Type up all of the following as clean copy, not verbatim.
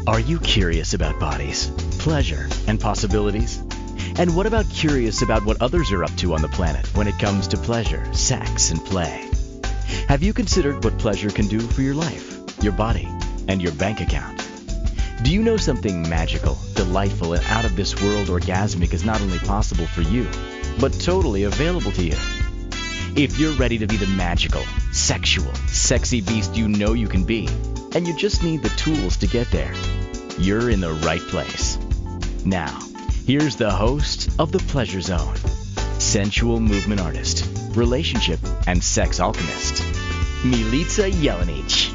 Are you curious about bodies, pleasure, and possibilities? And what about curious about what others are up to on the planet when it comes to pleasure, sex, and play? Have you considered what pleasure can do for your life, your body, and your bank account? Do you know something magical, delightful, and out of this world orgasmic is not only possible for you, but totally available to you? If you're ready to be the magical, sexual, sexy beast you know you can be, and you just need the tools to get there, you're in the right place. Now, here's the host of The Pleasure Zone, sensual movement artist, relationship and sex alchemist, Milica Jelenic.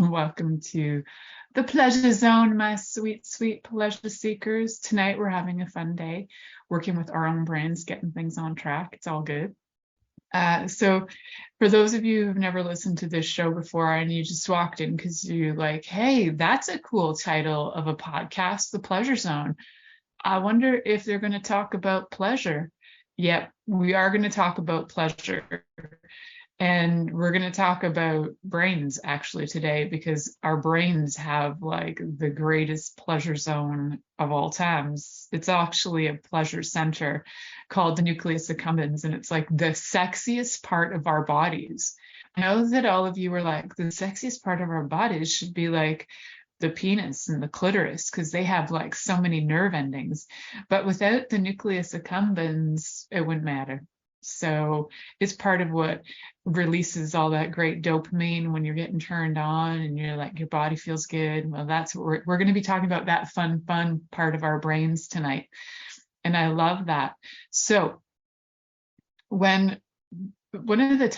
Welcome to The Pleasure Zone, my sweet, sweet pleasure seekers. Tonight we're having a fun day, working with our own brains, getting things on track. It's all good. So for those of you who've never listened to this show before and you just walked in because you're like, hey, that's a cool title of a podcast, The Pleasure Zone. I wonder if they're going to talk about pleasure. Yep, we are going to talk about pleasure. And we're going to talk about brains actually today, because our brains have like the greatest pleasure zone of all times. It's actually a pleasure center called the nucleus accumbens, and it's like the sexiest part of our bodies. I know that all of you were like, the sexiest part of our bodies should be like the penis and the clitoris, because they have like so many nerve endings. But without the nucleus accumbens, it wouldn't matter. So it's part of what releases all that great dopamine when you're getting turned on and you're like, your body feels good. Well, that's what we're going to be talking about, that fun part of our brains tonight. And I love that. So what the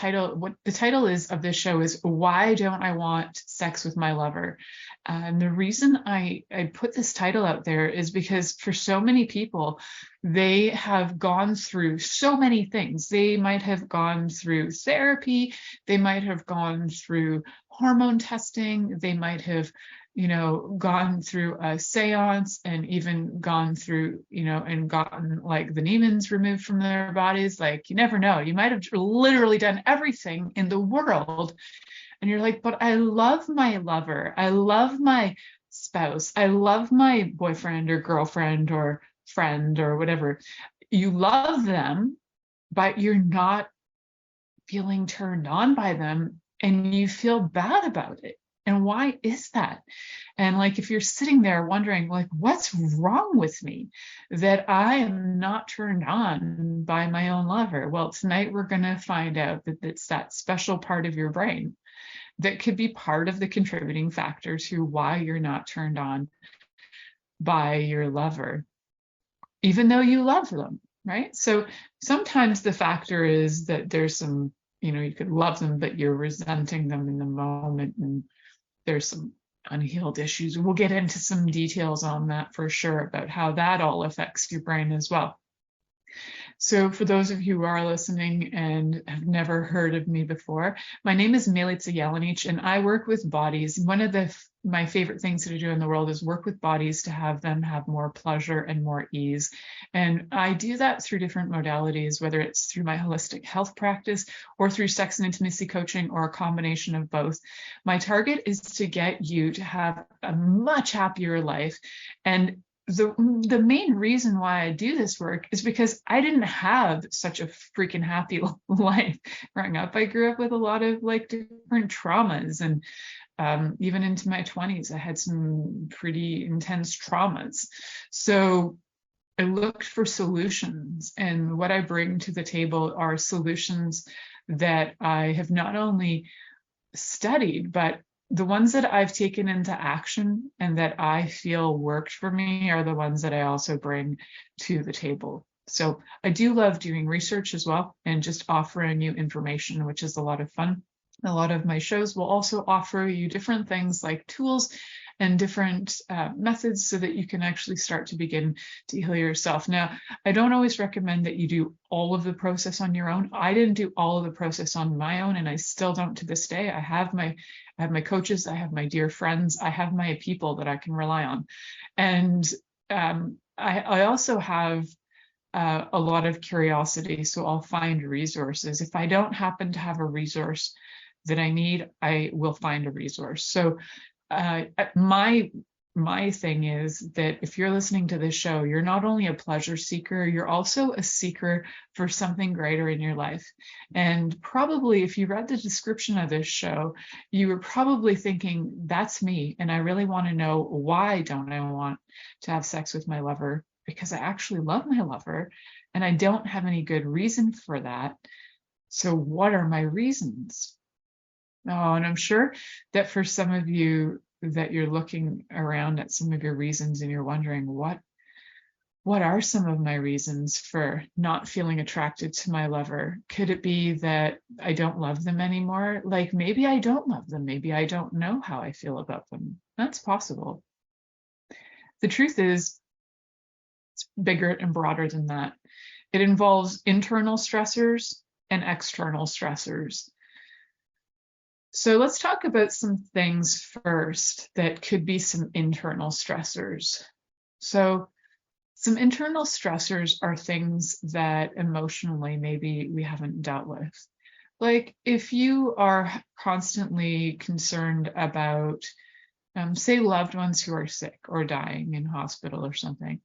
title is of this show is Why Don't I Want Sex with My Lover? And the reason I put this title out there is because for so many people, they have gone through so many things. They might have gone through therapy. They might have gone through hormone testing. They might have gone through a seance and even gone through, and gotten like the demons removed from their bodies. Like, you never know. You might have literally done everything in the world. And you're like, but I love my lover. I love my spouse. I love my boyfriend or girlfriend or friend or whatever. You love them, but you're not feeling turned on by them, and you feel bad about it. And why is that? And like, if you're sitting there wondering, like, what's wrong with me that I am not turned on by my own lover? Well, tonight we're going to find out that it's that special part of your brain that could be part of the contributing factor to why you're not turned on by your lover, even though you love them, right? So sometimes the factor is that there's some, you could love them, but you're resenting them in the moment, and there's some unhealed issues. We'll get into some details on that for sure, about how that all affects your brain as well. So for those of you who are listening and have never heard of me before, my name is Milica Jelenic, and I work with bodies. One of my favorite things to do in the world is work with bodies to have them have more pleasure and more ease. And I do that through different modalities, whether it's through my holistic health practice or through sex and intimacy coaching, or a combination of both. My target is to get you to have a much happier life. And the main reason why I do this work is because I didn't have such a freaking happy life growing up. I grew up with a lot of like different traumas, and even into my 20s, I had some pretty intense traumas. So I looked for solutions, and what I bring to the table are solutions that I have not only studied, but the ones that I've taken into action and that I feel worked for me are the ones that I also bring to the table. So I do love doing research as well, and just offering you information, which is a lot of fun. A lot of my shows will also offer you different things like tools and different methods so that you can actually start to begin to heal yourself. Now, I don't always recommend that you do all of the process on your own. I didn't do all of the process on my own, and I still don't to this day. I have my coaches, I have my dear friends, I have my people that I can rely on. And I also have a lot of curiosity, so I'll find resources. If I don't happen to have a resource that I need, I will find a resource. So my thing is that if you're listening to this show, you're not only a pleasure seeker, you're also a seeker for something greater in your life. And probably if you read the description of this show, you were probably thinking, that's me. And I really want to know, why don't I want to have sex with my lover? Because I actually love my lover and I don't have any good reason for that. So what are my reasons? Oh, and I'm sure that for some of you, that you're looking around at some of your reasons and you're wondering, what are some of my reasons for not feeling attracted to my lover? Could it be that I don't love them anymore? Like, maybe I don't love them. Maybe I don't know how I feel about them. That's possible. The truth is, it's bigger and broader than that. It involves internal stressors and external stressors. So let's talk about some things first that could be some internal stressors. So some internal stressors are things that emotionally maybe we haven't dealt with. Like if you are constantly concerned about, say, loved ones who are sick or dying in hospital or something,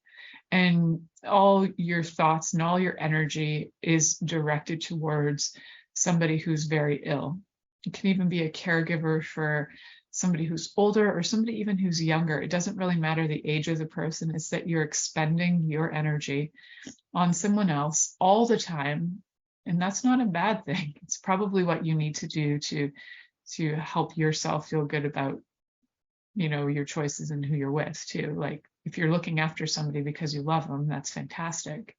and all your thoughts and all your energy is directed towards somebody who's very ill. It can even be a caregiver for somebody who's older or somebody even who's younger. It doesn't really matter the age of the person. It's that you're expending your energy on someone else all the time. And that's not a bad thing. It's probably what you need to do to help yourself feel good about, your choices and who you're with too. Like if you're looking after somebody because you love them, that's fantastic.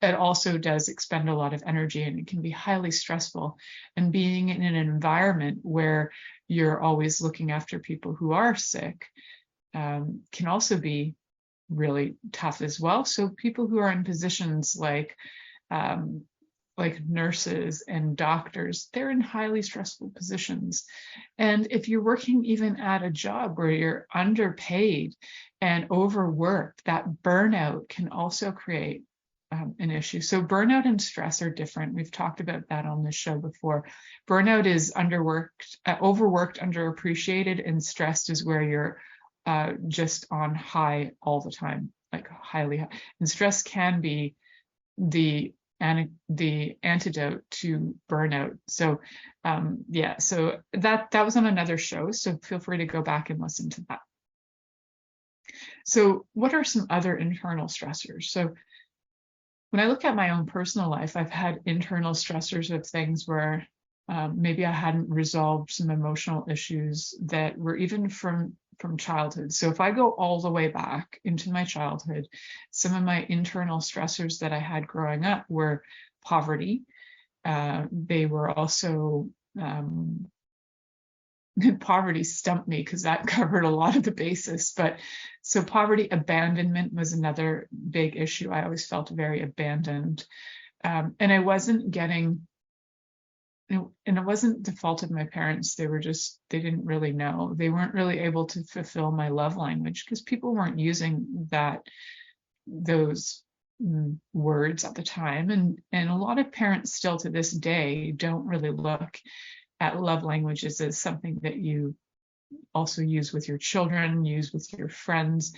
It also does expend a lot of energy and it can be highly stressful. And being in an environment where you're always looking after people who are sick can also be really tough as well. So people who are in positions like nurses and doctors, they're in highly stressful positions. And if you're working even at a job where you're underpaid and overworked, that burnout can also create an issue. So burnout and stress are different. We've talked about that on this show before. Burnout is overworked, underappreciated, and stressed is where you're just on high all the time, like highly high. And stress can be the antidote to burnout. So so that was on another show. So feel free to go back and listen to that. So what are some other internal stressors? So when I look at my own personal life, I've had internal stressors of things where maybe I hadn't resolved some emotional issues that were even from childhood. So if I go all the way back into my childhood, some of my internal stressors that I had growing up were poverty. They were also poverty stumped me because that covered a lot of the basis. But so poverty, abandonment was another big issue. I always felt very abandoned. And I wasn't getting, and it wasn't the fault of my parents. They didn't really know. They weren't really able to fulfill my love language because people weren't using those words at the time. And a lot of parents still to this day don't really look at love languages as something that you also use with your children, use with your friends.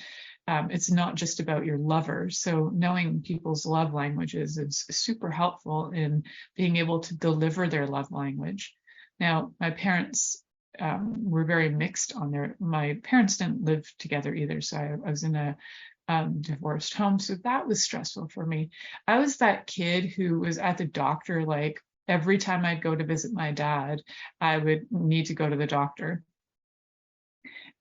It's not just about your lover. So knowing people's love languages is super helpful in being able to deliver their love language. Now, my parents were very mixed on my parents didn't live together either. So I was in a divorced home. So that was stressful for me. I was that kid who was at the doctor, like every time I'd go to visit my dad, I would need to go to the doctor.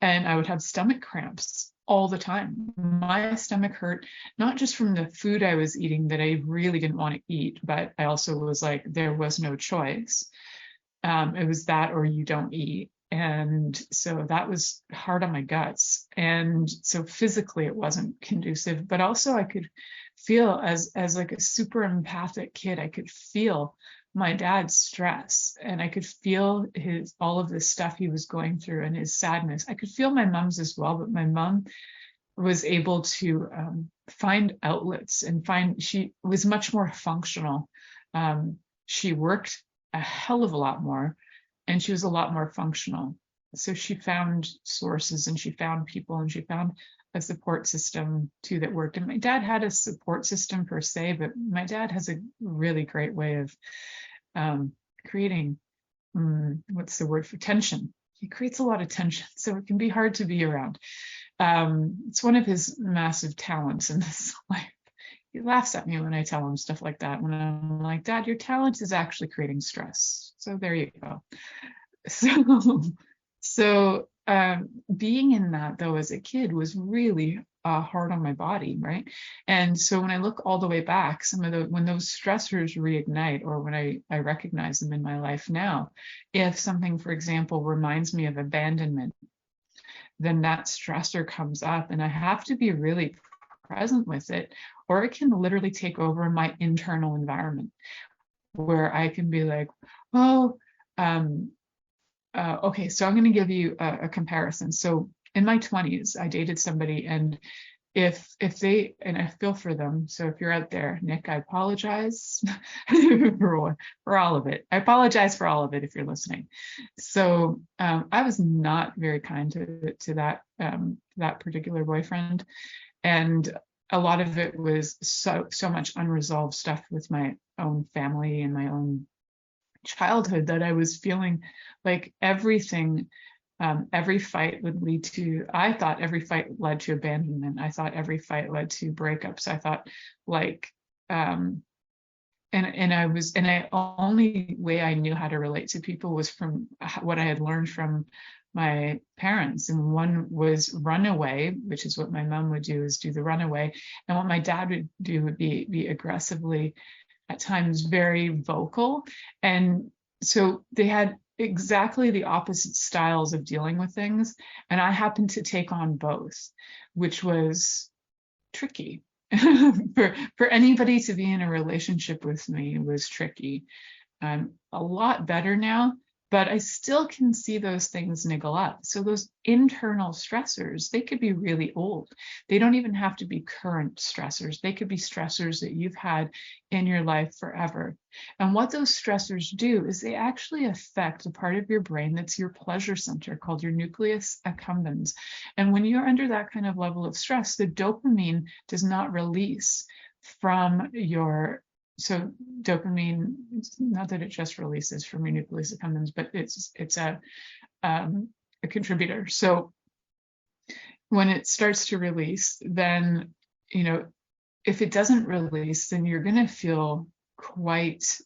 And I would have stomach cramps all the time. My stomach hurt, not just from the food I was eating that I really didn't want to eat, but I also was like, there was no choice. It was that or you don't eat. And so that was hard on my guts. And so physically it wasn't conducive, but also I could feel as like a super empathic kid, I could feel my dad's stress and I could feel all of this stuff he was going through and his sadness. I could feel my mom's as well, but my mom was able to find outlets and she was much more functional. She worked a hell of a lot more. and she was a lot more functional. So she found sources, and she found people, and she found a support system too that worked. And my dad had a support system per se, but my dad has a really great way of creating, what's the word for tension? He creates a lot of tension, so it can be hard to be around. It's one of his massive talents in this life. He laughs at me when I tell him stuff like that, when I'm like, Dad, your talent is actually creating stress. So there you go. So being in that, though, as a kid was really hard on my body, right? And so when I look all the way back, when those stressors reignite, or when I recognize them in my life now, if something, for example, reminds me of abandonment, then that stressor comes up, and I have to be really present with it, or it can literally take over my internal environment, where I can be like, oh, okay, so I'm going to give you a comparison. So in my 20s, I dated somebody, and if they, and I feel for them. So if you're out there, Nick, I apologize for all of it. I apologize for all of it if you're listening. So I was not very kind to that particular boyfriend, and a lot of it was so much unresolved stuff with my own family and my own childhood, that I was feeling like everything, every fight would lead to, I thought every fight led to abandonment. I thought every fight led to breakups. I thought like, and the only way I knew how to relate to people was from what I had learned from my parents. And one was run away, which is what my mom would do, is do the runaway. And what my dad would do would be aggressively, at times very vocal. And so they had exactly the opposite styles of dealing with things. And I happened to take on both, which was tricky. For anybody to be in a relationship with me was tricky. I'm a lot better now, but I still can see those things niggle up. So those internal stressors, they could be really old. They don't even have to be current stressors. They could be stressors that you've had in your life forever. And what those stressors do is they actually affect a part of your brain that's your pleasure center, called your nucleus accumbens. And when you're under that kind of level of stress, the dopamine does not release from your, so dopamine, not that it just releases from your nucleus accumbens, but it's a contributor. So when it starts to release, then, if it doesn't release, then you're going to feel quite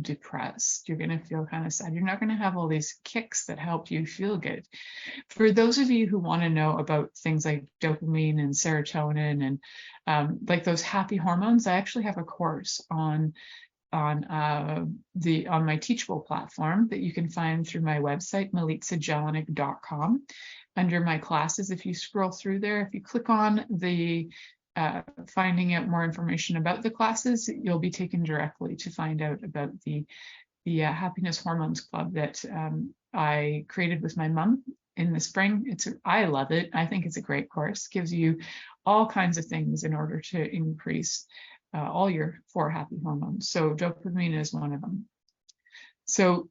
depressed. You're going to feel kind of sad. You're not going to have all these kicks that help you feel good. For those of you who want to know about things like dopamine and serotonin and like those happy hormones, I actually have a course on my Teachable platform that you can find through my website, milicajelenic.com. Under my classes, if you scroll through there, if you click on the finding out more information about the classes, you'll be taken directly to find out about the Happiness Hormones Club that I created with my mom in the spring. I love it. I think it's a great course. Gives you all kinds of things in order to increase all your 4 happy hormones. So dopamine is one of them. So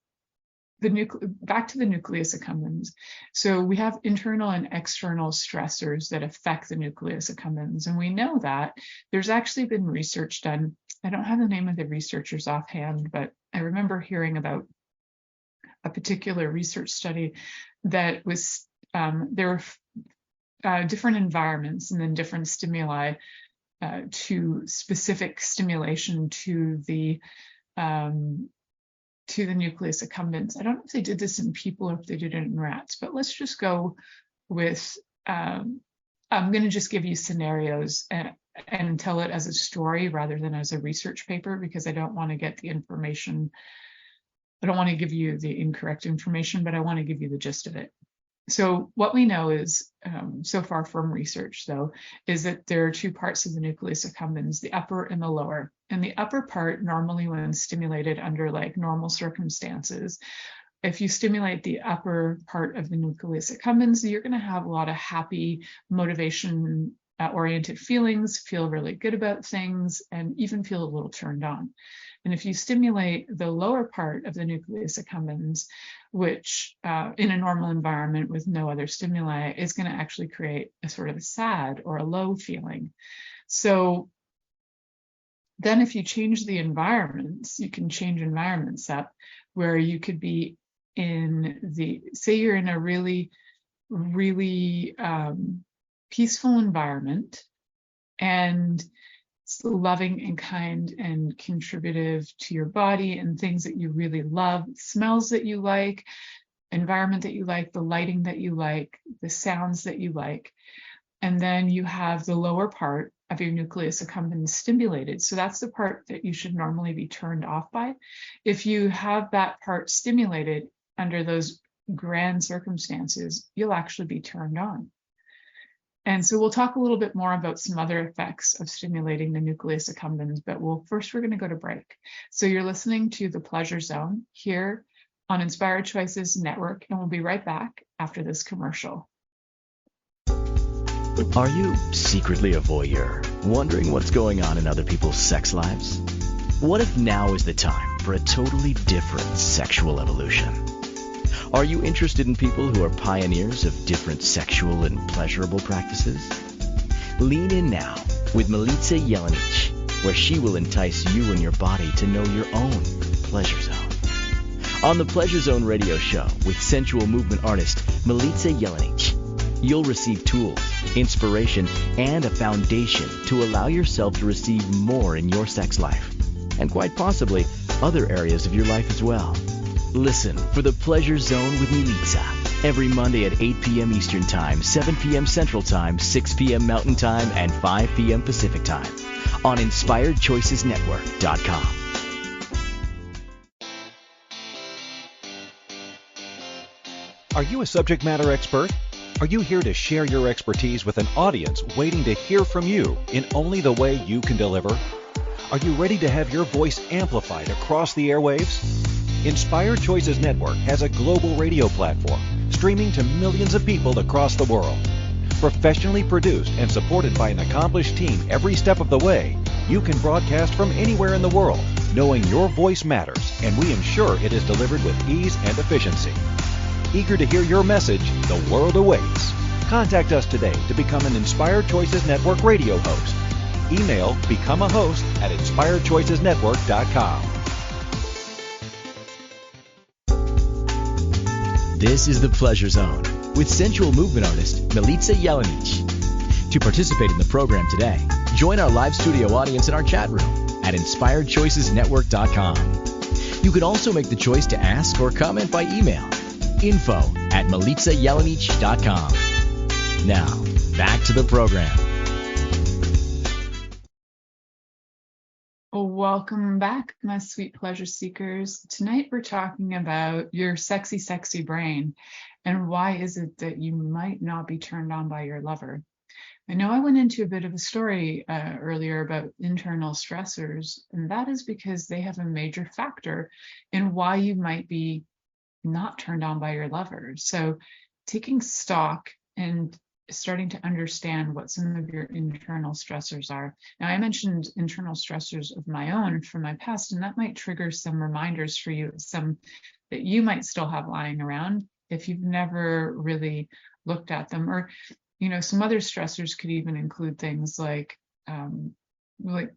back to the nucleus accumbens. So we have internal and external stressors that affect the nucleus accumbens. And we know that there's actually been research done. I don't have the name of the researchers offhand, but I remember hearing about a particular research study that was, there were different environments and then different stimuli to specific stimulation to the nucleus accumbens. I don't know if they did this in people or if they did it in rats, but let's just go with, I'm going to just give you scenarios and tell it as a story rather than as a research paper, because I don't want to get the information. I don't want to give you the incorrect information, but I want to give you the gist of it. So what we know is, so far from research though, is that there are 2 parts of the nucleus accumbens, the upper and the lower. And the upper part, normally when stimulated under like normal circumstances, if you stimulate the upper part of the nucleus accumbens, you're going to have a lot of happy motivation, oriented feelings, feel really good about things, and even feel a little turned on. And if you stimulate the lower part of the nucleus accumbens, which in a normal environment with no other stimuli is going to actually create a sort of a sad or a low feeling. So then if you change the environments, you can change environments up where you could be say you're in a really, really peaceful environment and loving and kind and contributive to your body and things that you really love, smells that you like, environment that you like, the lighting that you like, the sounds that you like. And then you have the lower part of your nucleus accumbens stimulated. So that's the part that you should normally be turned off by. If you have that part stimulated under those grand circumstances, you'll actually be turned on. And so we'll talk a little bit more about some other effects of stimulating the nucleus accumbens, but we're going to go to break. So you're listening to The Pleasure Zone here on Inspired Choices Network, and we'll be right back after this commercial. Are you secretly a voyeur, wondering what's going on in other people's sex lives? What if now is the time for a totally different sexual evolution? Are you interested in people who are pioneers of different sexual and pleasurable practices? Lean in now with Milica Jelenic, where she will entice you and your body to know your own pleasure zone. On the Pleasure Zone radio show with sensual movement artist Milica Jelenic, you'll receive tools, inspiration, and a foundation to allow yourself to receive more in your sex life, and quite possibly other areas of your life as well. Listen for The Pleasure Zone with Milica every Monday at 8 p.m. Eastern Time, 7 p.m. Central Time, 6 p.m. Mountain Time, and 5 p.m. Pacific Time on InspiredChoicesNetwork.com. Are you a subject matter expert? Are you here to share your expertise with an audience waiting to hear from you in only the way you can deliver? Are you ready to have your voice amplified across the airwaves? Inspired Choices Network has a global radio platform streaming to millions of people across the world. Professionally produced and supported by an accomplished team every step of the way, you can broadcast from anywhere in the world, knowing your voice matters, and we ensure it is delivered with ease and efficiency. Eager to hear your message, the world awaits. Contact us today to become an Inspired Choices Network radio host. Email becomeahost@inspiredchoicesnetwork.com. This is The Pleasure Zone with sensual movement artist Milica Jelenic. To participate in the program today, join our live studio audience in our chat room at InspiredChoicesNetwork.com. You can also make the choice to ask or comment by email, info@milicajelenic.com. Now, back to the program. Welcome back, my sweet pleasure seekers. Tonight we're talking about your sexy, sexy brain and why is it that you might not be turned on by your lover. I know I went into a bit of a story earlier about internal stressors, and that is because they have a major factor in why you might be not turned on by your lover. So taking stock and starting to understand what some of your internal stressors are. Now, I mentioned internal stressors of my own from my past, and that might trigger some reminders for you, some that you might still have lying around if you've never really looked at them. Or, some other stressors could even include things like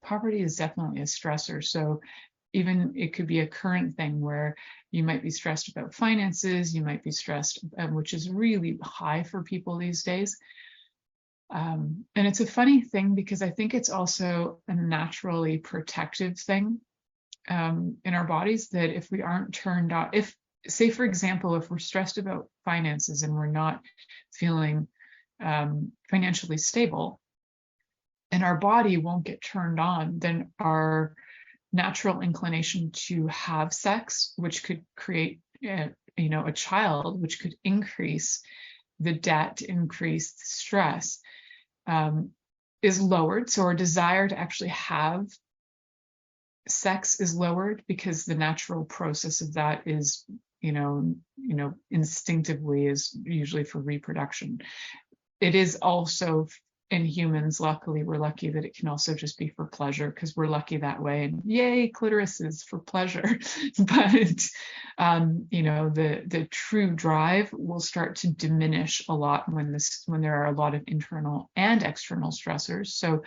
poverty is definitely a stressor. So even it could be a current thing where you might be stressed about finances, you might be stressed, which is really high for people these days. And it's a funny thing because I think it's also a naturally protective thing in our bodies, that if we aren't turned on, say, for example, if we're stressed about finances and we're not feeling financially stable and our body won't get turned on, then our natural inclination to have sex, which could create, a child, which could increase the debt, increase the stress, is lowered. So our desire to actually have sex is lowered because the natural process of that is, instinctively is usually for reproduction. It is also in humans, luckily, we're lucky that it can also just be for pleasure, because we're lucky that way. And yay, clitoris is for pleasure. But the true drive will start to diminish a lot when there are a lot of internal and external stressors. So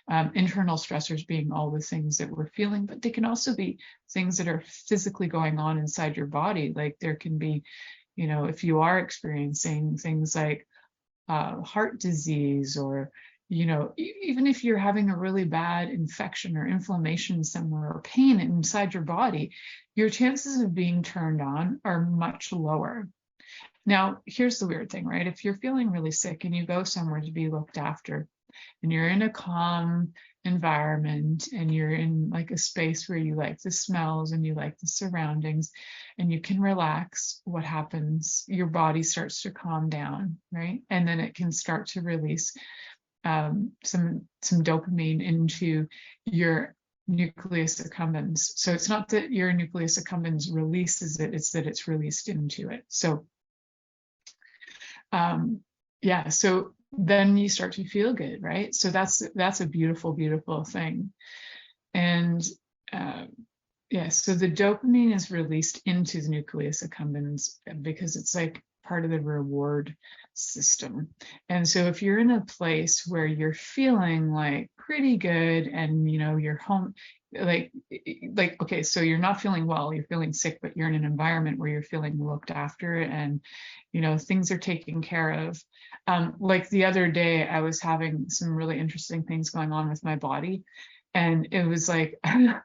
internal stressors being all the things that we're feeling, but they can also be things that are physically going on inside your body. Like there can be, if you are experiencing things like heart disease, or even if you're having a really bad infection or inflammation somewhere, or pain inside your body, your chances of being turned on are much lower. Now, here's the weird thing, right? If you're feeling really sick and you go somewhere to be looked after, and you're in a calm environment, and you're in like a space where you like the smells and you like the surroundings, and you can relax, what happens? Your body starts to calm down, right? And then it can start to release some dopamine into your nucleus accumbens. So it's not that your nucleus accumbens releases it, it's that it's released into it. So so then you start to feel good, right? So that's a beautiful, beautiful thing. And so the dopamine is released into the nucleus accumbens because it's like part of the reward system. And so if you're in a place where you're feeling like pretty good, and you're home, like okay, so you're not feeling well, you're feeling sick, but you're in an environment where you're feeling looked after, and things are taken care of. Like the other day, I was having some really interesting things going on with my body, and it was like I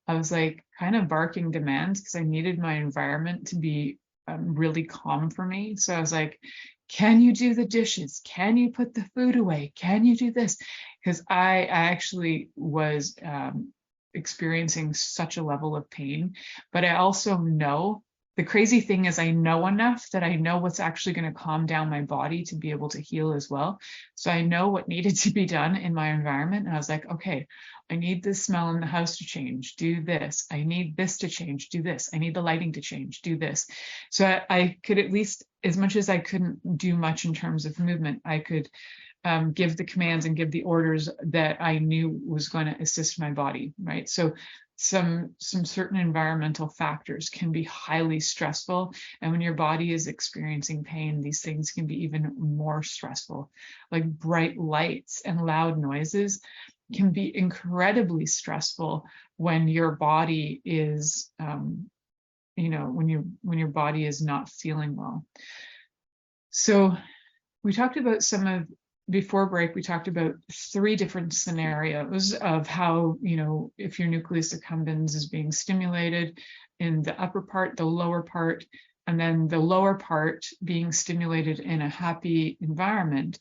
was like kind of barking demands because I needed my environment to be really calm for me. So I was like, can you do the dishes? Can you put the food away? Can you do this? Because I actually was experiencing such a level of pain. But I also know, the crazy thing is I know enough that I know what's actually going to calm down my body to be able to heal as well. So I know what needed to be done in my environment. And I was like, okay, I need the smell in the house to change, do this. I need this to change, do this. I need the lighting to change, do this. So I could, at least, as much as I couldn't do much in terms of movement, I could give the commands and give the orders that I knew was going to assist my body, right? So some certain environmental factors can be highly stressful, and when your body is experiencing pain, these things can be even more stressful. Like bright lights and loud noises can be incredibly stressful when your body is when your body is not feeling well. So we talked about before break, we talked about 3 different scenarios of how, if your nucleus accumbens is being stimulated in the upper part, the lower part, and then the lower part being stimulated in a happy environment,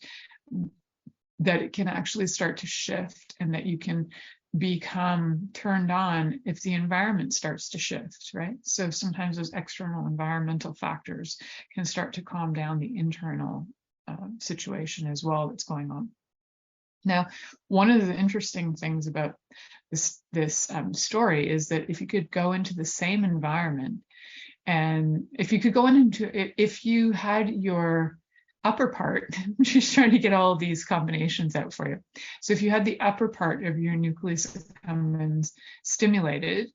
that it can actually start to shift, and that you can become turned on if the environment starts to shift, right? So sometimes those external environmental factors can start to calm down the internal situation as well that's going on. Now, one of the interesting things about this story is that if you could go into the same environment, and if you had your upper part, I'm just trying to get all of these combinations out for you. So if you had the upper part of your nucleus accumbens stimulated,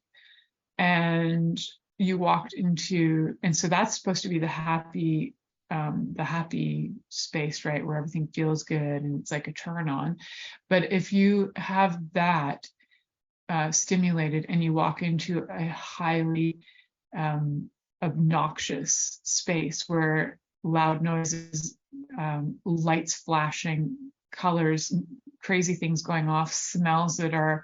and you walked into, and so that's supposed to be the happy space, right, where everything feels good and it's like a turn on. But if you have that stimulated, and you walk into a highly obnoxious space where loud noises, lights flashing, colors, crazy things going off, smells that are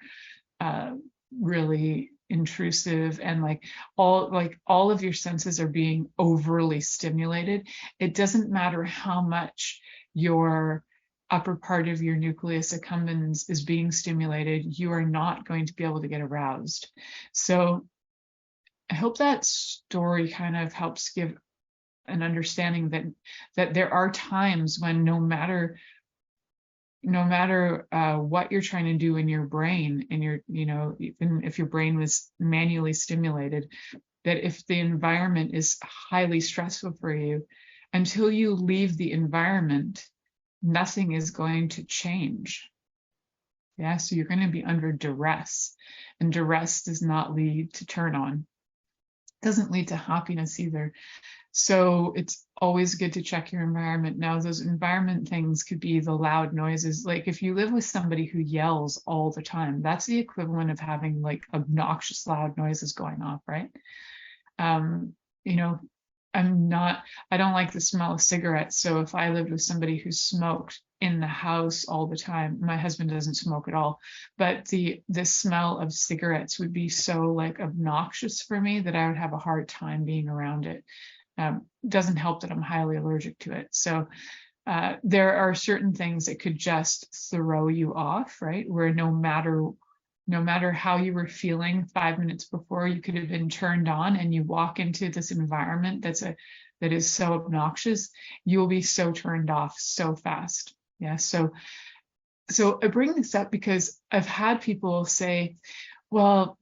really intrusive, and all of your senses are being overly stimulated, it doesn't matter how much your upper part of your nucleus accumbens is being stimulated, you are not going to be able to get aroused. So I hope that story kind of helps give an understanding that there are times when no matter what you're trying to do in your brain, and even if your brain was manually stimulated, that if the environment is highly stressful for you, until you leave the environment, nothing is going to change. Yeah, so you're going to be under duress, and duress does not lead to turn on. It doesn't lead to happiness either. So it's always good to check your environment. Now, those environment things could be the loud noises. Like if you live with somebody who yells all the time, that's the equivalent of having like obnoxious loud noises going off, right? You know, I don't like the smell of cigarettes. So if I lived with somebody who smoked in the house all the time, my husband doesn't smoke at all, but the smell of cigarettes would be so like obnoxious for me that I would have a hard time being around it. Doesn't help that I'm highly allergic to it. So there are certain things that could just throw you off, right? Where no matter how you were feeling 5 minutes before, you could have been turned on, and you walk into this environment that is so obnoxious, you will be so turned off so fast. Yeah. So I bring this up because I've had people say, well,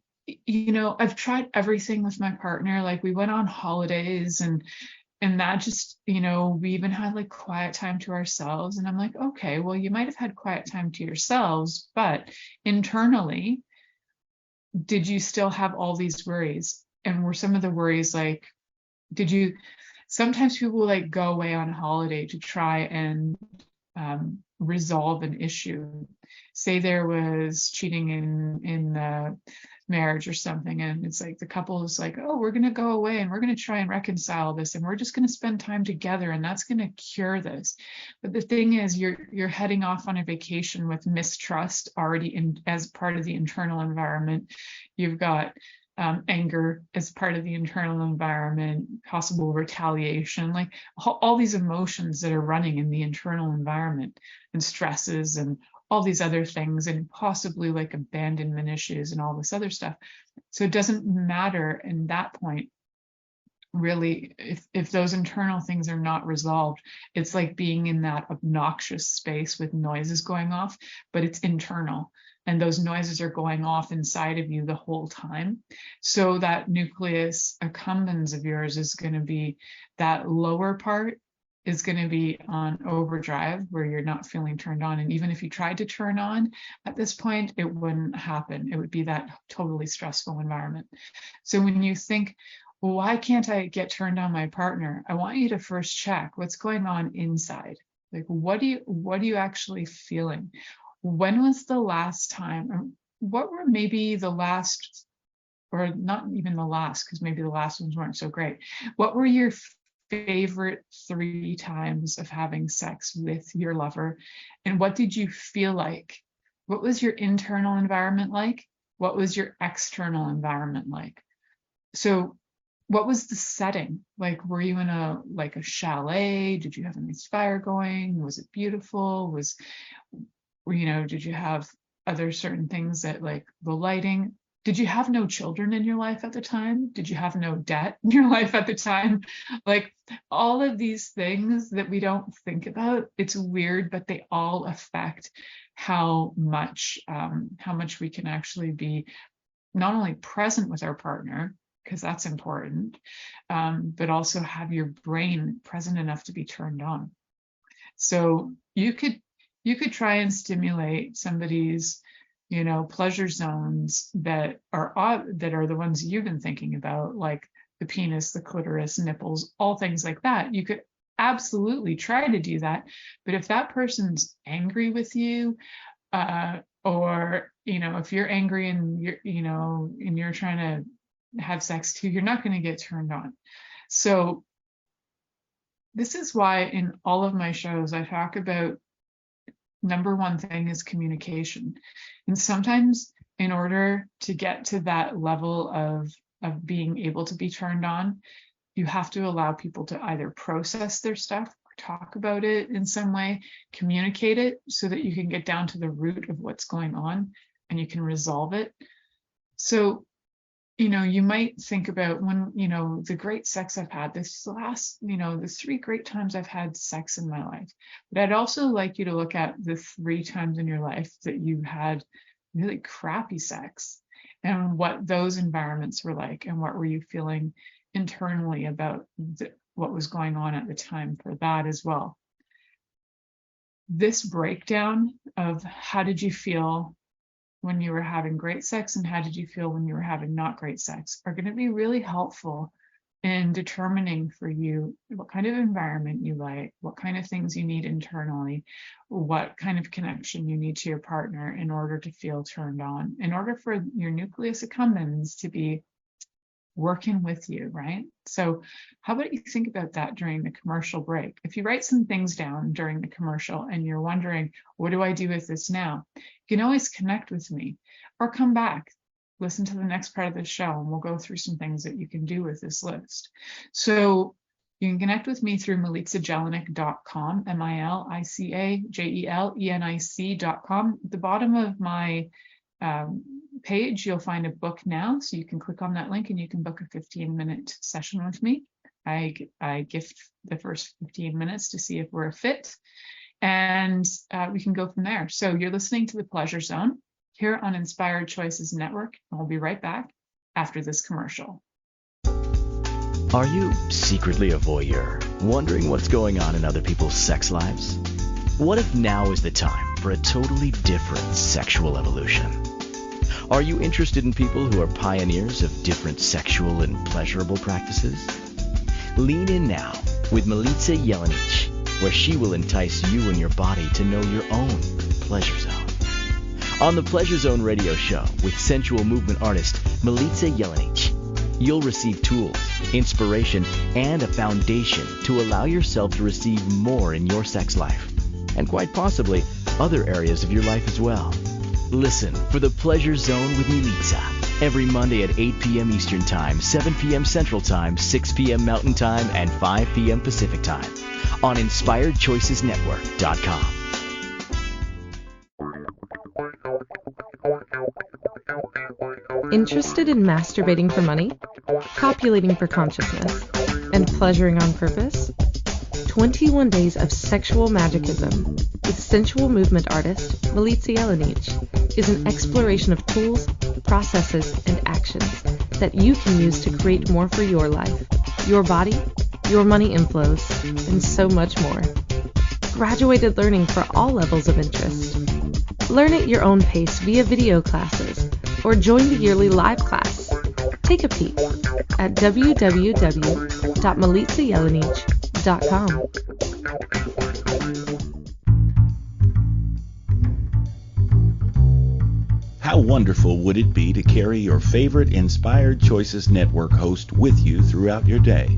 I've tried everything with my partner. Like we went on holidays and that just, we even had like quiet time to ourselves. And I'm like, okay, well, you might have had quiet time to yourselves, but internally, did you still have all these worries? And were some of the worries like, sometimes people like go away on holiday to try and resolve an issue. Say there was cheating in the marriage or something, and it's like the couple is like, oh, we're going to go away and we're going to try and reconcile this, and we're just going to spend time together, and that's going to cure this. But the thing is, you're heading off on a vacation with mistrust already in as part of the internal environment. You've got anger as part of the internal environment, possible retaliation, like all these emotions that are running in the internal environment, and stresses and all these other things, and possibly like abandonment issues and all this other stuff. So it doesn't matter in that point, really, if those internal things are not resolved. It's like being in that obnoxious space with noises going off, but it's internal. And those noises are going off inside of you the whole time. So that nucleus accumbens of yours is going to be, that lower part is going to be on overdrive, where you're not feeling turned on. And even if you tried to turn on at this point, it wouldn't happen. It would be that totally stressful environment. So when you think, well, why can't I get turned on my partner? I want you to first check what's going on inside. Like, what are you actually feeling? When was the last time, what were maybe the last, or not even the last, because maybe the last ones weren't so great. What were your favorite 3 times of having sex with your lover? And what did you feel like? What was your internal environment like? What was your external environment like? So what was the setting? Like, were you in a chalet? Did you have a nice fire going? Was it beautiful? Did you have other certain things that, like the lighting? Did you have no children in your life at the time? Did you have no debt in your life at the time? Like all of these things that we don't think about, it's weird, but they all affect how much we can actually be not only present with our partner, because that's important, but also have your brain present enough to be turned on. So you could try and stimulate somebody's, pleasure zones that are the ones you've been thinking about, like the penis, the clitoris, nipples, all things like that. You could absolutely try to do that. But if that person's angry with you, or, if you're angry and you're trying to have sex too, you're not going to get turned on. So this is why in all of my shows, I talk about number one thing is communication. And sometimes in order to get to that level of being able to be turned on, you have to allow people to either process their stuff or talk about it in some way, communicate it so that you can get down to the root of what's going on and you can resolve it. So, you might think about when, the great sex I've had this last, the 3 great times I've had sex in my life. But I'd also like you to look at the 3 times in your life that you had really crappy sex, and what those environments were like, and what were you feeling internally about what was going on at the time for that as well. this breakdown of how did you feel when you were having great sex and how did you feel when you were having not great sex are going to be really helpful in determining for you what kind of environment you like, what kind of things you need internally, what kind of connection you need to your partner in order to feel turned on, in order for your nucleus accumbens to be working with you, right? So how about you think about that during the commercial break? If you write some things down during the commercial and you're wondering, what do I do with this now? You can always connect with me or come back, listen to the next part of the show, and we'll go through some things that you can do with this list. So you can connect with me through milicajelenic.com, MILICAJELENIC.com. At the bottom of my page, you'll find a book now, so you can click on that link and you can book a 15-minute session with me. I gift the first 15 minutes to see if we're a fit, and we can go from there. So you're listening to The Pleasure Zone here on Inspired Choices Network, and we'll be right back after this commercial. Are you secretly a voyeur, wondering what's going on in other people's sex lives? What if now is the time for a totally different sexual evolution? Are you interested in people who are pioneers of different sexual and pleasurable practices? Lean in now with Milica Jelenic, where she will entice you and your body to know your own pleasure zone. On the Pleasure Zone radio show with sensual movement artist Milica Jelenic, you'll receive tools, inspiration, and a foundation to allow yourself to receive more in your sex life, and quite possibly other areas of your life as well. Listen for The Pleasure Zone with Milica every Monday at 8 p.m. Eastern Time, 7 p.m. Central Time, 6 p.m. Mountain Time, and 5 p.m. Pacific Time on InspiredChoicesNetwork.com. Interested in masturbating for money, copulating for consciousness, and pleasuring on purpose? 21 Days of Sexual Magicism with sensual movement artist Milica Jelenic is an exploration of tools, processes, and actions that you can use to create more for your life, your body, your money inflows, and so much more. Graduated learning for all levels of interest. Learn at your own pace via video classes or join the yearly live class. Take a peek at www.milicajelenic.com. How wonderful would it be to carry your favorite Inspired Choices Network host with you throughout your day?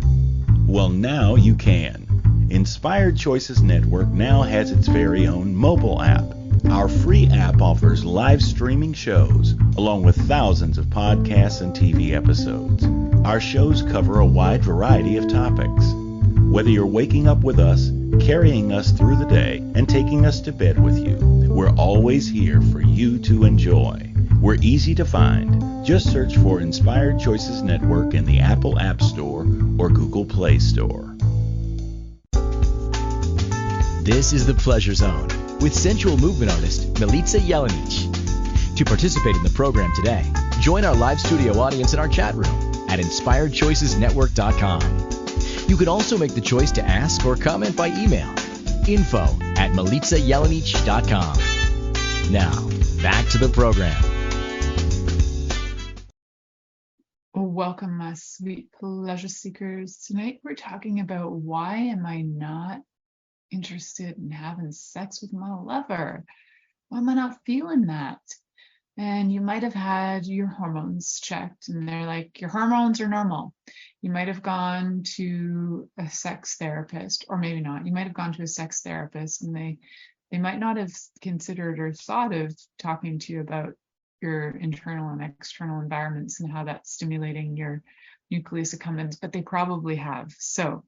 Well, now you can. Inspired Choices Network now has its very own mobile app. Our free app offers live streaming shows, along with thousands of podcasts and TV episodes. Our shows cover a wide variety of topics. Whether you're waking up with us, carrying us through the day, and taking us to bed with you, we're always here for you to enjoy. We're easy to find. Just search for Inspired Choices Network in the Apple App Store or Google Play Store. This is The Pleasure Zone with sensual movement artist Milica Jelenic. To participate in the program today, join our live studio audience in our chat room at InspiredChoicesNetwork.com. You can also make the choice to ask or comment by email, info@milicajelenic.com. Now, back to the program. Welcome, my sweet pleasure seekers. Tonight we're talking about why am I not interested in having sex with my lover? Why am I not feeling that? And you might have had your hormones checked and they're like, your hormones are normal. You might have gone to a sex therapist, or maybe not. You might have gone to a sex therapist and they might not have considered or thought of talking to you about your internal and external environments and how that's stimulating your nucleus accumbens, but they probably have. So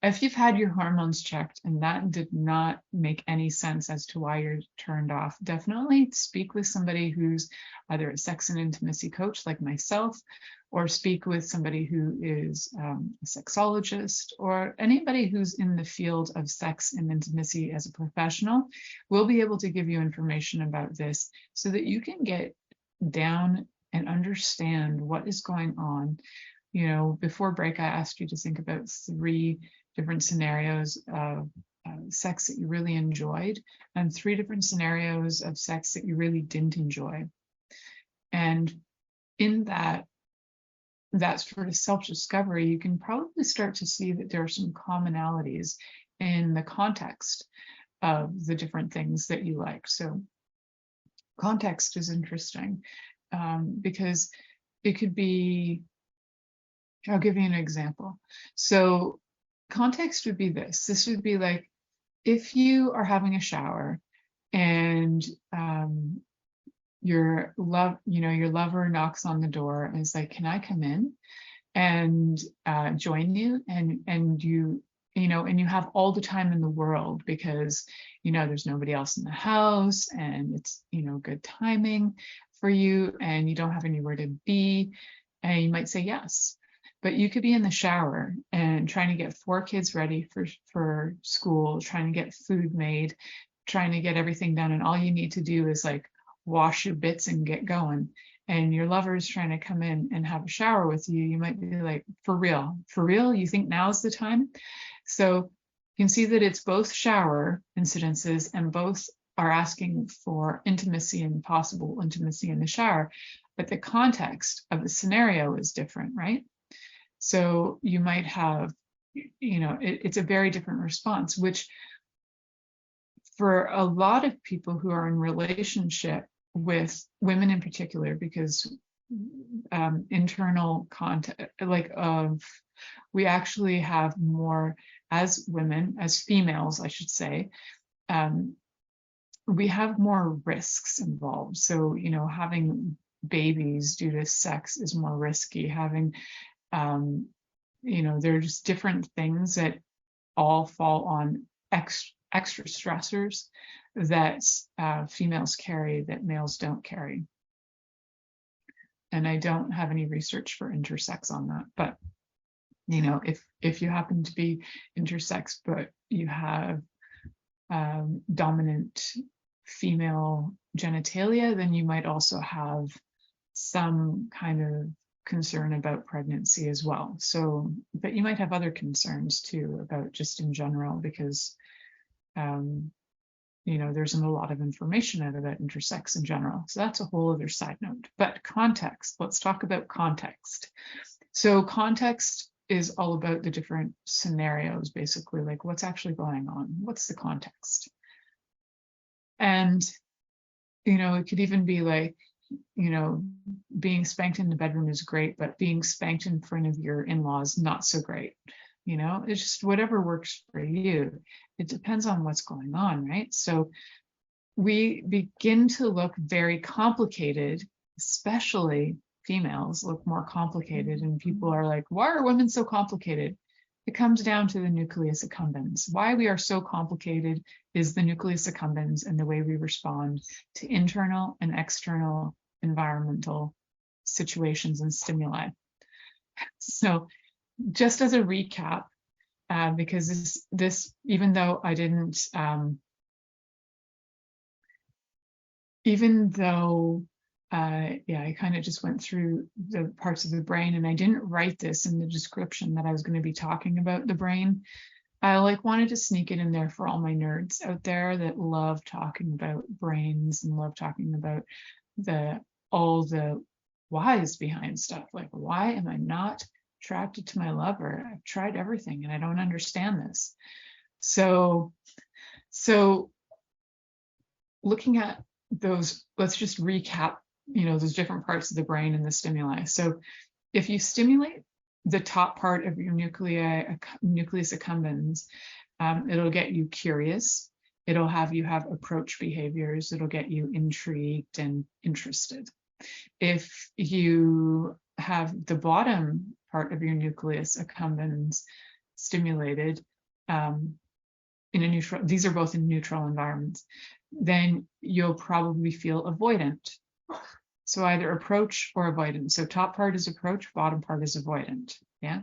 if you've had your hormones checked and that did not make any sense as to why you're turned off, definitely speak with somebody who's either a sex and intimacy coach like myself, or speak with somebody who is a sexologist, or anybody who's in the field of sex and intimacy as a professional. Will be able to give you information about this so that you can get down and understand what is going on. You know, before break, I asked you to think about 3 different scenarios of sex that you really enjoyed, and 3 different scenarios of sex that you really didn't enjoy. And in that sort of self-discovery, you can probably start to see that there are some commonalities in the context of the different things that you like. So context is interesting, because it could be, I'll give you an example. So context would be this. This would be like, if you are having a shower and your lover knocks on the door and is like, can I come in and join you? And you have all the time in the world because, there's nobody else in the house, and it's, good timing for you, and you don't have anywhere to be, and you might say yes. But you could be in the shower and trying to get 4 kids ready for school, trying to get food made, trying to get everything done, and all you need to do is like wash your bits and get going. And your lover is trying to come in and have a shower with you. You might be like, for real, you think now's the time? So you can see that it's both shower incidences, and both are asking for intimacy and possible intimacy in the shower, but the context of the scenario is different, right? So you might have, it's a very different response, which for a lot of people who are in relationship with women in particular, because internal context, we actually have more, as women, as females, I should say, we have more risks involved. So, having babies due to sex is more risky. Having, there are just different things that all fall on extra stressors that females carry that males don't carry. And I don't have any research for intersex on that, but if you happen to be intersex but you have dominant female genitalia, then you might also have some kind of concern about pregnancy as well. So, but you might have other concerns too about just in general, because there isn't a lot of information out about intersex in general. So that's a whole other side note. But context, let's talk about context. So context is all about the different scenarios, basically, like what's actually going on, what's the context. And, it could even be like, being spanked in the bedroom is great, but being spanked in front of your in-laws, not so great. It's just whatever works for you. It depends on what's going on, right? So we begin to look very complicated, especially females look more complicated, and people are like, why are women so complicated? It comes down to the nucleus accumbens. Why we are so complicated is the nucleus accumbens and the way we respond to internal and external environmental situations and stimuli. So just as a recap, because this even though I didn't, I kind of just went through the parts of the brain, and I didn't write this in the description that I was going to be talking about the brain. I wanted to sneak it in there for all my nerds out there that love talking about brains and love talking about all the whys behind stuff. Like, why am I not attracted to my lover? I've tried everything and I don't understand this. So looking at those, let's just recap, those different parts of the brain and the stimuli. So if you stimulate the top part of your nucleus accumbens, it'll get you curious. It'll have you have approach behaviors. It'll get you intrigued and interested. If you have the bottom part of your nucleus accumbens stimulated in a neutral, these are both in neutral environments, then you'll probably feel avoidant. So either approach or avoidant. So top part is approach, bottom part is avoidant. Yeah.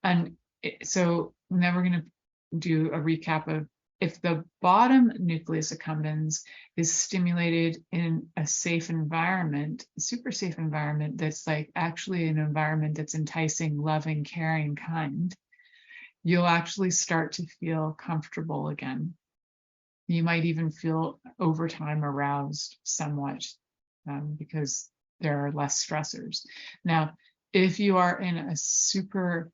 And so now we're going to do a recap of, if the bottom nucleus accumbens is stimulated in a safe environment, a super safe environment that's actually an environment that's enticing, loving, caring, kind, you'll actually start to feel comfortable again. You might even feel over time aroused somewhat, because there are less stressors. Now, if you are in a super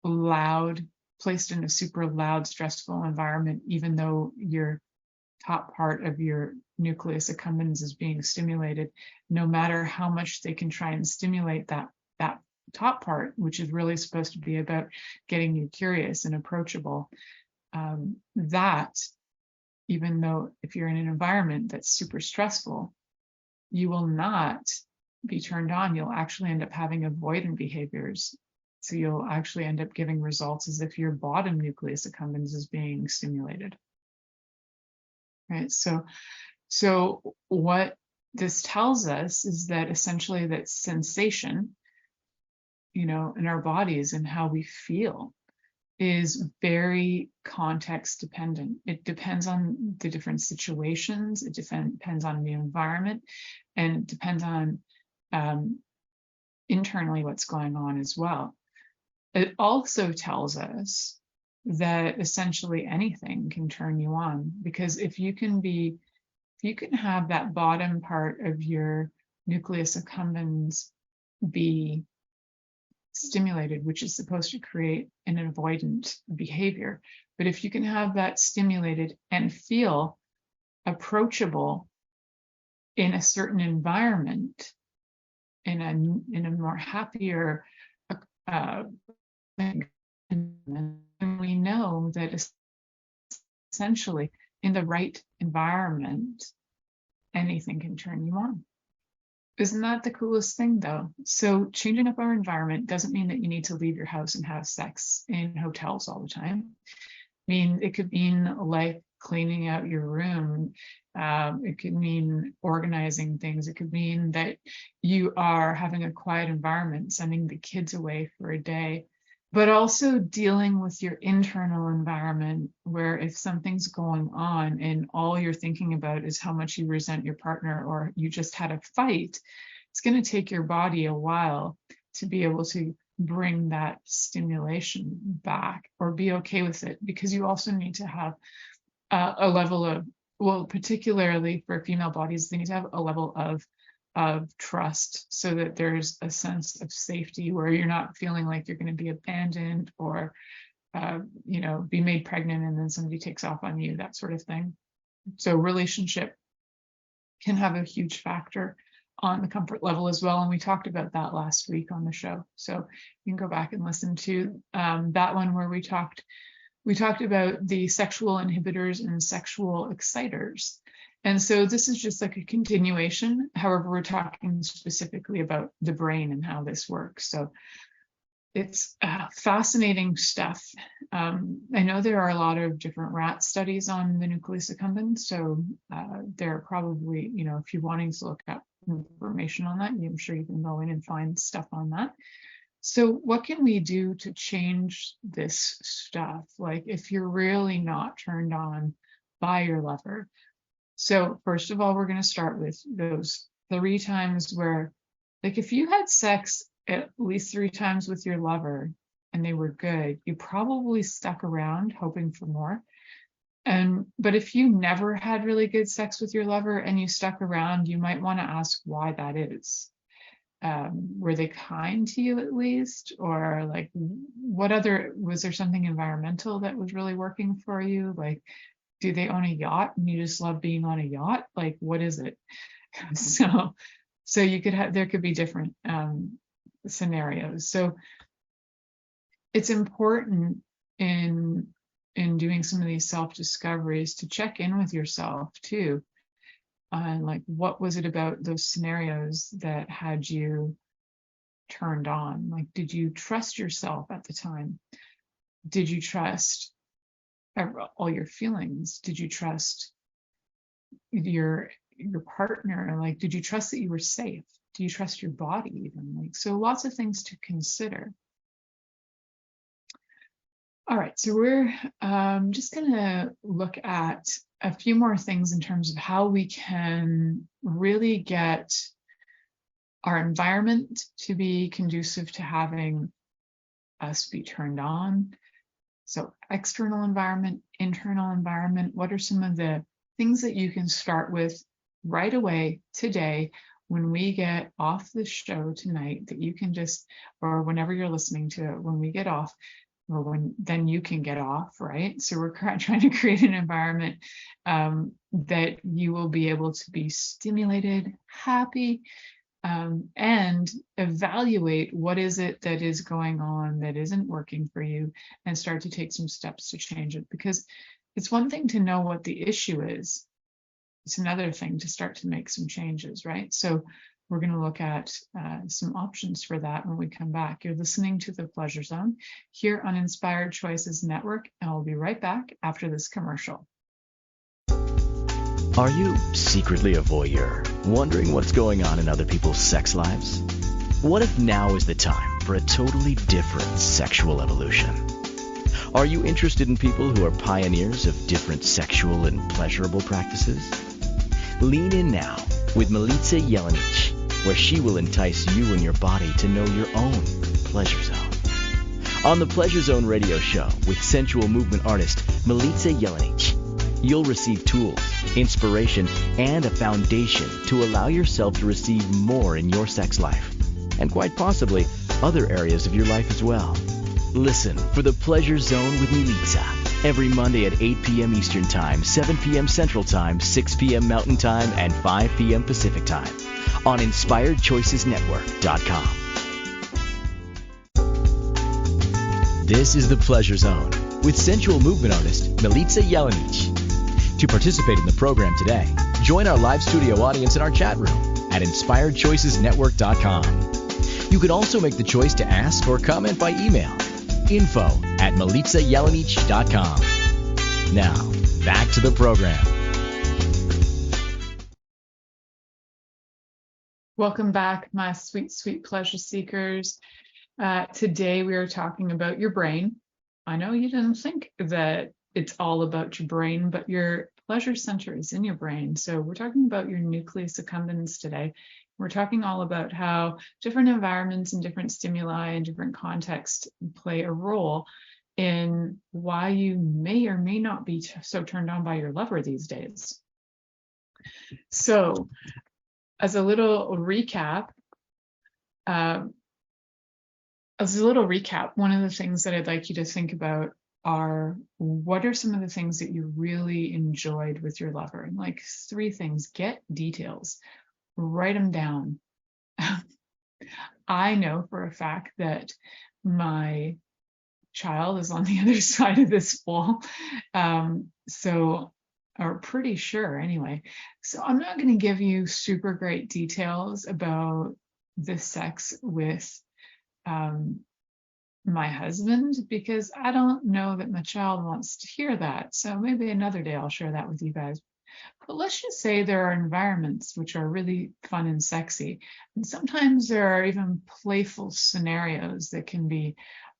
loud, placed in a super loud, stressful environment, even though your top part of your nucleus accumbens is being stimulated, no matter how much they can try and stimulate that top part, which is really supposed to be about getting you curious and approachable, that, even though if you're in an environment that's super stressful, you will not be turned on. You'll actually end up having avoidant behaviors. So you'll actually end up giving results as if your bottom nucleus accumbens is being stimulated. Right? So what this tells us is that essentially that sensation, in our bodies and how we feel, is very context dependent. It depends on the different situations, it depends on the environment, and it depends on internally what's going on as well. It also tells us that essentially anything can turn you on, because if you can have that bottom part of your nucleus accumbens be stimulated, which is supposed to create an avoidant behavior. But if you can have that stimulated and feel approachable in a certain environment, in a more happier, we know that essentially in the right environment, anything can turn you on. Isn't that the coolest thing, though? So changing up our environment doesn't mean that you need to leave your house and have sex in hotels all the time. I mean, it could mean like cleaning out your room. It could mean organizing things. It could mean that you are having a quiet environment, sending the kids away for a day, but also dealing with your internal environment, where if something's going on and all you're thinking about is how much you resent your partner or you just had a fight, it's going to take your body a while to be able to bring that stimulation back or be okay with it, because you also need to have a level of, well, particularly for female bodies, they need to have a level of trust, so that there's a sense of safety where you're not feeling like you're going to be abandoned or be made pregnant and then somebody takes off on you, that sort of thing. So relationship can have a huge factor on the comfort level as well, and we talked about that last week on the show, so you can go back and listen to that one where we talked about the sexual inhibitors and sexual exciters. And so this is just like a continuation. However, we're talking specifically about the brain and how this works. So it's fascinating stuff. I know there are a lot of different rat studies on the nucleus accumbens. So there are probably, if you're wanting to look up information on that, I'm sure you can go in and find stuff on that. So what can we do to change this stuff? Like if you're really not turned on by your lover. So first of all, we're going to start with those 3 times where, like, if you had sex at least 3 times with your lover and they were good, you probably stuck around hoping for more. But if you never had really good sex with your lover and you stuck around, you might want to ask why that is. Were they kind to you at least? Or like, was there something environmental that was really working for you? Like, do they own a yacht and you just love being on a yacht? Like, what is it? So you could there could be different scenarios. So it's important in doing some of these self-discoveries to check in with yourself too. And like, what was it about those scenarios that had you turned on? Like, did you trust yourself at the time? Did you trust all your feelings? Did you trust your partner? Like, did you trust that you were safe? Do you trust your body even? Like, so lots of things to consider. All right, so we're just going to look at a few more things in terms of how we can really get our environment to be conducive to having us be turned on, So external environment, internal environment, what are some of the things that you can start with right away today when we get off the show tonight, that you can just, or whenever you're listening to it, when we get off, or when then you can get off, right? So we're trying to create an environment that you will be able to be stimulated, happy, and evaluate what is it that is going on that isn't working for you, and start to take some steps to change it. Because it's one thing to know what the issue is. It's another thing to start to make some changes, right? So we're going to look at some options for that when we come back. You're listening to The Pleasure Zone here on Inspired Choices Network, and I'll be right back after this commercial. Are you secretly a voyeur, wondering what's going on in other people's sex lives? What if now is the time for a totally different sexual evolution? Are you interested in people who are pioneers of different sexual and pleasurable practices? Lean in now with Milica Jelenic, where she will entice you and your body to know your own pleasure zone. On the Pleasure Zone radio show with sensual movement artist Milica Jelenic, you'll receive tools, inspiration, and a foundation to allow yourself to receive more in your sex life, and quite possibly other areas of your life as well. Listen for the Pleasure Zone with Milica every Monday at 8 p.m. Eastern Time, 7 p.m. Central Time, 6 p.m. Mountain Time, and 5 p.m. Pacific Time on InspiredChoicesNetwork.com. This is the Pleasure Zone with sensual movement artist Milica Jelenic. To participate in the program today, join our live studio audience in our chat room at InspiredChoicesNetwork.com. You can also make the choice to ask or comment by email, info@milicajelenic.com. Now, back to the program. Welcome back, my sweet, sweet pleasure seekers. Today we are talking about your brain. I know you didn't think that it's all about your brain, but your pleasure center is in your brain. So we're talking about your nucleus accumbens today. We're talking all about how different environments and different stimuli and different contexts play a role in why you may or may not be so turned on by your lover these days. So as a little recap, one of the things that I'd like you to think about are, what are some of the things that you really enjoyed with your lover? And like 3 things, get details, write them down. I know for a fact that my child is on the other side of this wall. Or pretty sure anyway. So I'm not going to give you super great details about the sex with my husband, because I don't know that my child wants to hear that. So maybe another day I'll share that with you guys. But let's just say there are environments which are really fun and sexy. And sometimes there are even playful scenarios that can be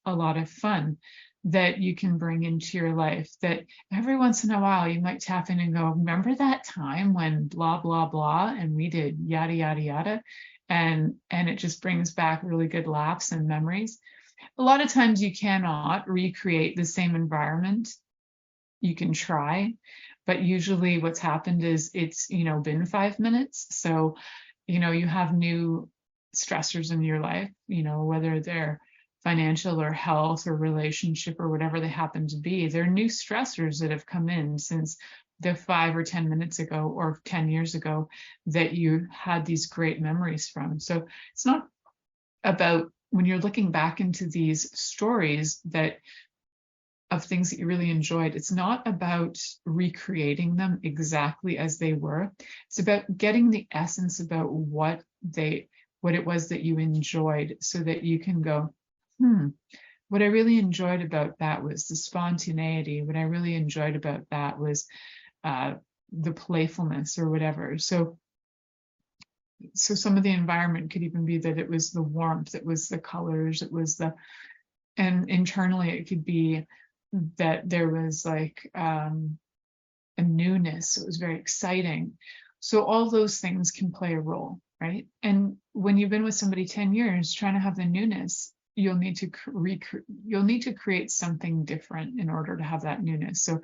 a lot of fun that you can bring into your life, that every once in a while you might tap in and go, remember that time when blah, blah, blah, and we did yada, yada, yada. And it just brings back really good laughs and memories. A lot of times you cannot recreate the same environment. You can try, but usually what's happened is it's, been 5 minutes. So, you have new stressors in your life, whether they're financial or health or relationship or whatever they happen to be. They're new stressors that have come in since the 5 or 10 minutes ago or 10 years ago that you had these great memories from. So it's not about, when you're looking back into these stories of things that you really enjoyed, it's not about recreating them exactly as they were. It's about getting the essence about what it was that you enjoyed, so that you can go, what I really enjoyed about that was the spontaneity. What I really enjoyed about that was the playfulness or whatever. So some of the environment could even be that it was the warmth, it was the colors, and internally it could be that there was like a newness. It was very exciting. So all those things can play a role, right? And when you've been with somebody 10 years, trying to have the newness you'll need to create something different in order to have that newness. So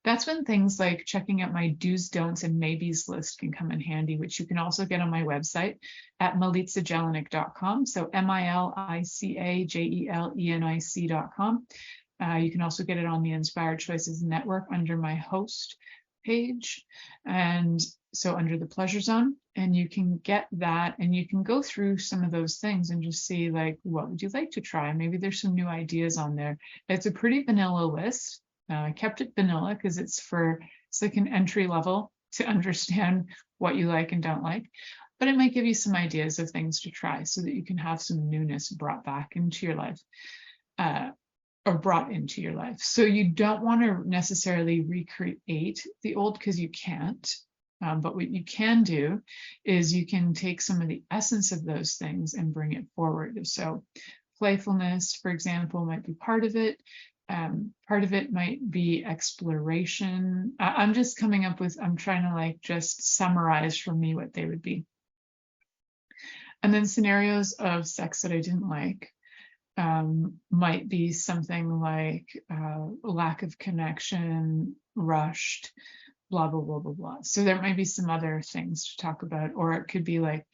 that's when things like checking out my do's, don'ts, and maybes list can come in handy, which you can also get on my website at milicajelenic.com. So MILICAJELENIC.com. You can also get it on the Inspired Choices Network under my host page, and so under the Pleasure Zone, and you can get that, and you can go through some of those things and just see, like, what would you like to try? Maybe there's some new ideas on there. It's a pretty vanilla list. I kept it vanilla because it's like an entry level to understand what you like and don't like, but it might give you some ideas of things to try so that you can have some newness brought back into your life. Or brought into your life. So you don't want to necessarily recreate the old, because you can't. But what you can do is you can take some of the essence of those things and bring it forward. So playfulness, for example, might be part of it. Part of it might be exploration. I'm trying to like just summarize for me what they would be. And then scenarios of sex that I didn't like. Might be something like lack of connection, rushed, blah, blah, blah, blah, blah. So there might be some other things to talk about, or it could be like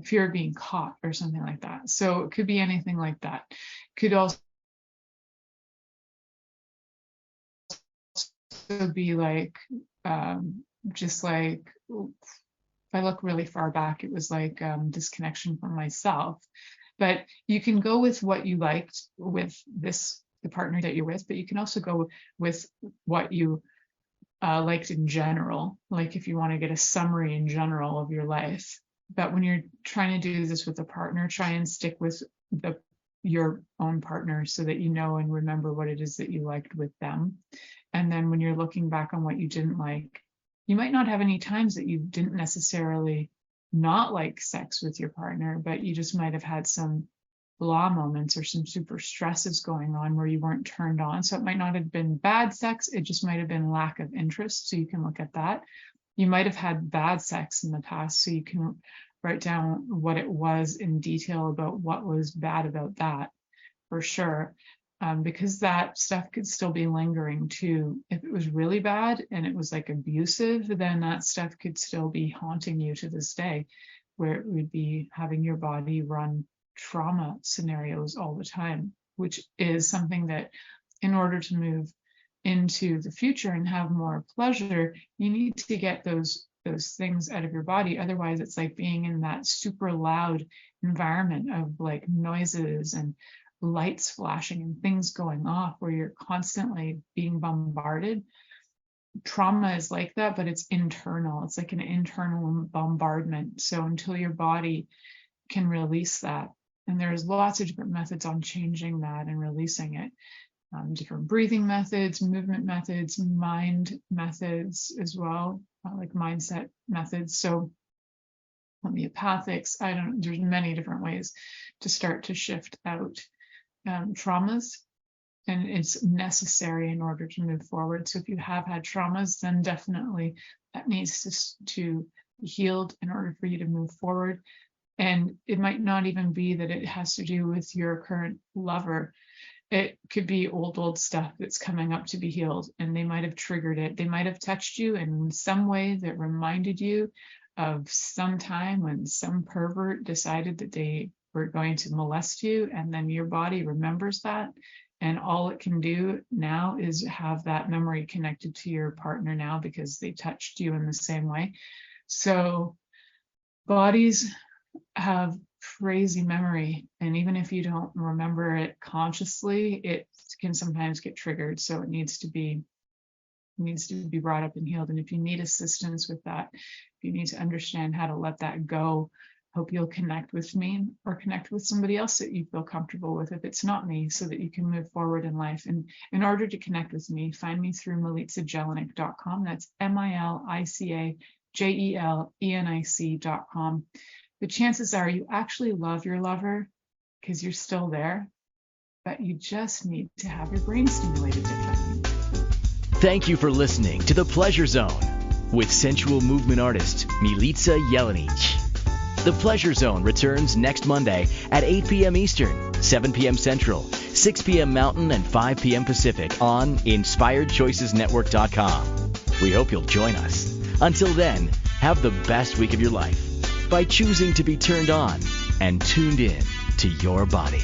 fear of being caught or something like that. So it could be anything like that. Could also be like, just like, if I look really far back, it was like disconnection from myself. But you can go with what you liked with the partner that you're with, but you can also go with what you liked in general, like if you want to get a summary in general of your life. But when you're trying to do this with a partner, try and stick with your own partner so that you know and remember what it is that you liked with them. And then when you're looking back on what you didn't like, you might not have any times that you didn't necessarily not like sex with your partner, but you just might have had some blah moments or some super stresses going on where you weren't turned on. So it might not have been bad sex, it just might have been lack of interest. So you can look at that. You might have had bad sex in the past, so you can write down what it was in detail about what was bad about that, for sure. Because that stuff could still be lingering too. If it was really bad and it was like abusive, then that stuff could still be haunting you to this day, where it would be having your body run trauma scenarios all the time, which is something that in order to move into the future and have more pleasure, you need to get those things out of your body. Otherwise, it's like being in that super loud environment of like noises and lights flashing and things going off where you're constantly being bombarded. Trauma is like that, but it's internal. It's like an internal bombardment. So until your body can release that, and there's lots of different methods on changing that and releasing it. Different breathing methods, movement methods, mind methods as well, like mindset methods. So homeopathics, there's many different ways to start to shift out traumas, and it's necessary in order to move forward. So if you have had traumas, then definitely that needs to be healed in order for you to move forward. And it might not even be that it has to do with your current lover. It could be old stuff that's coming up to be healed, and they might have triggered it. They might have touched you in some way that reminded you of some time when some pervert decided that they were going to molest you, and then your body remembers that, and all it can do now is have that memory connected to your partner now because they touched you in the same way. So bodies have crazy memory, and even if you don't remember it consciously, it can sometimes get triggered. So it needs to be brought up and healed. And if you need assistance with that, if you need to understand how to let that go, hope you'll connect with me or connect with somebody else that you feel comfortable with if it's not me, so that you can move forward in life. And in order to connect with me, find me through milicajelenic.com. That's MILICAJELENIC.com. The chances are you actually love your lover because you're still there, but you just need to have your brain stimulated differently. Thank you for listening to The Pleasure Zone with sensual movement artist Milica Jelenic. The Pleasure Zone returns next Monday at 8 p.m. Eastern, 7 p.m. Central, 6 p.m. Mountain, and 5 p.m. Pacific on InspiredChoicesNetwork.com. We hope you'll join us. Until then, have the best week of your life by choosing to be turned on and tuned in to your body.